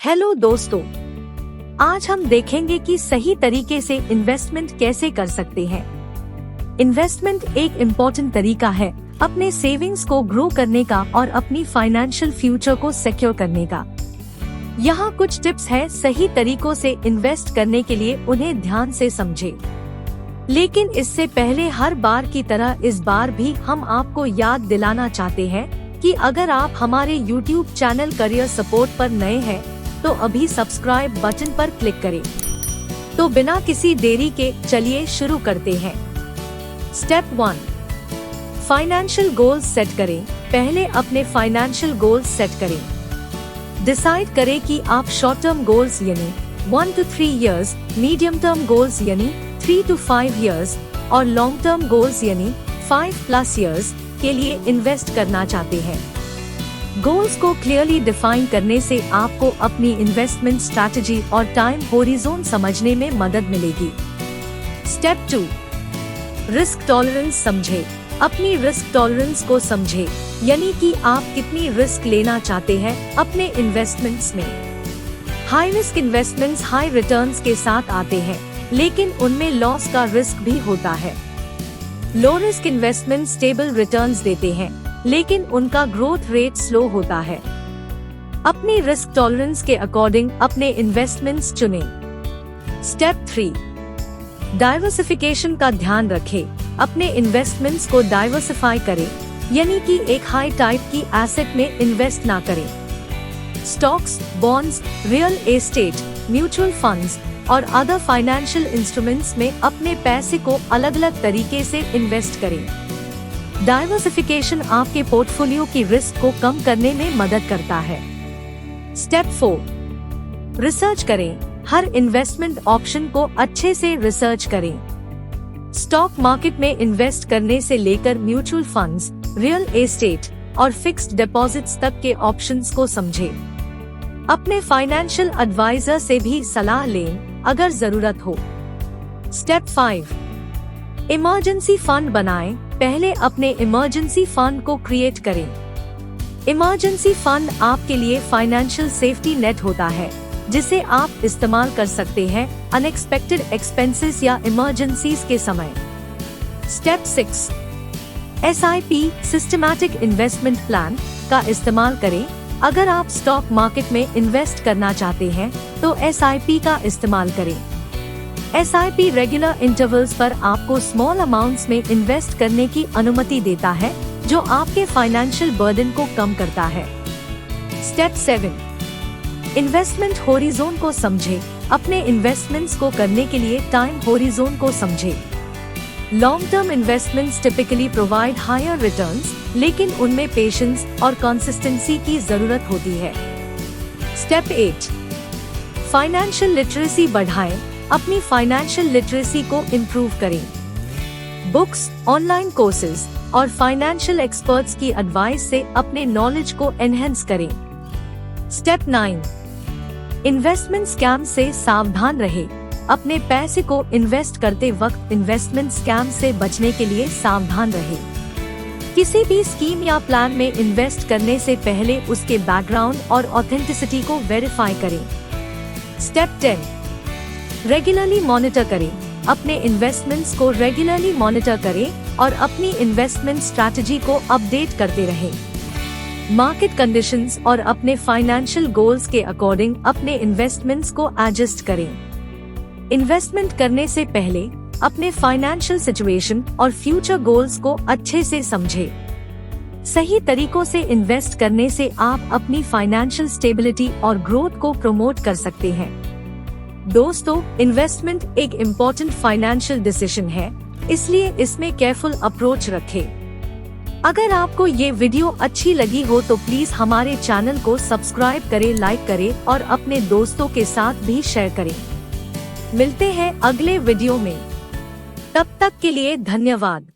Hello दोस्तों, आज हम देखेंगे कि सही तरीके से इन्वेस्टमेंट कैसे कर सकते हैं। इन्वेस्टमेंट एक इम्पोर्टेंट तरीका है अपने सेविंग्स को ग्रो करने का और अपनी फाइनेंशियल फ्यूचर को सिक्योर करने का। यहाँ कुछ टिप्स हैं सही तरीकों से इन्वेस्ट करने के लिए, उन्हें ध्यान से समझें। लेकिन इससे पहले हर बार की तरह इस बार भी हम आपको याद दिलाना चाहते हैं कि अगर आप हमारे YouTube चैनल करियर सपोर्ट पर नए हैं तो अभी सब्सक्राइब बटन पर क्लिक करें। तो बिना किसी देरी के चलिए शुरू करते हैं। स्टेप 1, फाइनेंशियल गोल्स सेट करें। पहले अपने फाइनेंशियल गोल्स सेट करें। डिसाइड करें कि आप शॉर्ट टर्म गोल्स यानी 1 to 3 years, medium term goals यानी 3 to 5 years और लॉन्ग टर्म गोल्स यानी 5+ years के लिए इन्वेस्ट करना चाहते हैं। गोल्स को क्लियरली डिफाइन करने से आपको अपनी इन्वेस्टमेंट स्ट्रैटेजी और टाइम होरिज़ोन समझने में मदद मिलेगी। स्टेप 2, रिस्क टॉलरेंस समझें। अपनी रिस्क टॉलरेंस को समझें, यानी कि आप कितनी रिस्क लेना चाहते हैं अपने इन्वेस्टमेंट्स में। High risk investments high returns के साथ आते हैं, लेकिन उनमें लॉस का रिस्क भी होता है। Low risk investment stable returns देते हैं, लेकिन उनका ग्रोथ रेट स्लो होता है। अपनी रिस्क टॉलरेंस के अकॉर्डिंग अपने इन्वेस्टमेंट्स चुनें। स्टेप 3, डाइवर्सिफिकेशन का ध्यान रखें। अपने इन्वेस्टमेंट्स को डाइवर्सिफाई करें, यानी कि एक हाई टाइप की एसेट में इन्वेस्ट ना करें। Stocks, bonds, real estate, mutual funds और अदर फाइनेंशियल इंस्ट्रूमेंट्स में अपने पैसे को अलग अलग तरीके से इन्वेस्ट करें। डाइवर्सिफिकेशन आपके पोर्टफोलियो की रिस्क को कम करने में मदद करता है। स्टेप 4, रिसर्च करें। हर इन्वेस्टमेंट ऑप्शन को अच्छे से रिसर्च करें। स्टॉक मार्केट में इन्वेस्ट करने से लेकर म्यूचुअल फंड्स, रियल एस्टेट और फिक्स्ड डिपॉजिट्स तक के ऑप्शंस को समझें। अपने फाइनेंशियल एडवाइजर से भी सलाह लें अगर जरूरत हो। स्टेप 5, इमरजेंसी फंड बनाएं। पहले अपने इमरजेंसी फंड को क्रिएट करें। इमरजेंसी फंड आपके लिए फाइनेंशियल सेफ्टी नेट होता है, जिसे आप इस्तेमाल कर सकते हैं अनएक्सपेक्टेड एक्सपेंसेस या इमरजेंसीज के समय। Step 6, SIP systematic investment plan का इस्तेमाल करें। अगर आप स्टॉक मार्केट में इन्वेस्ट करना चाहते हैं तो SIP का इस्तेमाल करें। SIP रेगुलर इंटरवल्स पर आपको स्मॉल अमाउंट्स में इन्वेस्ट करने की अनुमति देता है, जो आपके फाइनेंशियल बर्डन को कम करता है। स्टेप 7, इन्वेस्टमेंट होरिज़ोन को समझें। अपने इन्वेस्टमेंट्स को करने के लिए टाइम होरिज़ोन को समझें। Long term investments typically provide higher returns, लेकिन उनमें पेशेंस और कंसिस्टेंसी की जरूरत होती है। स्टेप 8, फाइनेंशियल लिटरेसी बढ़ाएं। अपनी फाइनेंशियल लिटरेसी को इम्प्रूव करें। बुक्स, ऑनलाइन कोर्सेज और फाइनेंशियल एक्सपर्ट्स की एडवाइस से अपने नॉलेज को एनहेंस करें। स्टेप 9, इन्वेस्टमेंट स्कैम से सावधान रहें। अपने पैसे को इन्वेस्ट करते वक्त इन्वेस्टमेंट स्कैम से बचने के लिए सावधान रहें। किसी भी स्कीम या प्लान में इन्वेस्ट करने से पहले उसके बैकग्राउंड और ऑथेंटिसिटी को वेरीफाई करें। स्टेप 10, रेगुलरली मॉनिटर करें। अपने इन्वेस्टमेंट्स को रेगुलरली मॉनिटर करें और अपनी इन्वेस्टमेंट स्ट्रैटेजी को अपडेट करते रहें। मार्केट कंडीशंस और अपने फाइनेंशियल गोल्स के अकॉर्डिंग अपने इन्वेस्टमेंट्स को एडजस्ट करें। इन्वेस्टमेंट करने से पहले अपने फाइनेंशियल सिचुएशन और फ्यूचर गोल्स को अच्छे से समझें। सही तरीकों से इन्वेस्ट करने से आप अपनी फाइनेंशियल स्टेबिलिटी और ग्रोथ को प्रमोट कर सकते हैं। दोस्तों, इन्वेस्टमेंट एक इम्पोर्टेंट फाइनेंशियल डिसीजन है, इसलिए इसमें केयरफुल अप्रोच रखें। अगर आपको ये वीडियो अच्छी लगी हो तो प्लीज हमारे चैनल को सब्सक्राइब करें, लाइक करें और अपने दोस्तों के साथ भी शेयर करें। मिलते हैं अगले वीडियो में, तब तक के लिए धन्यवाद।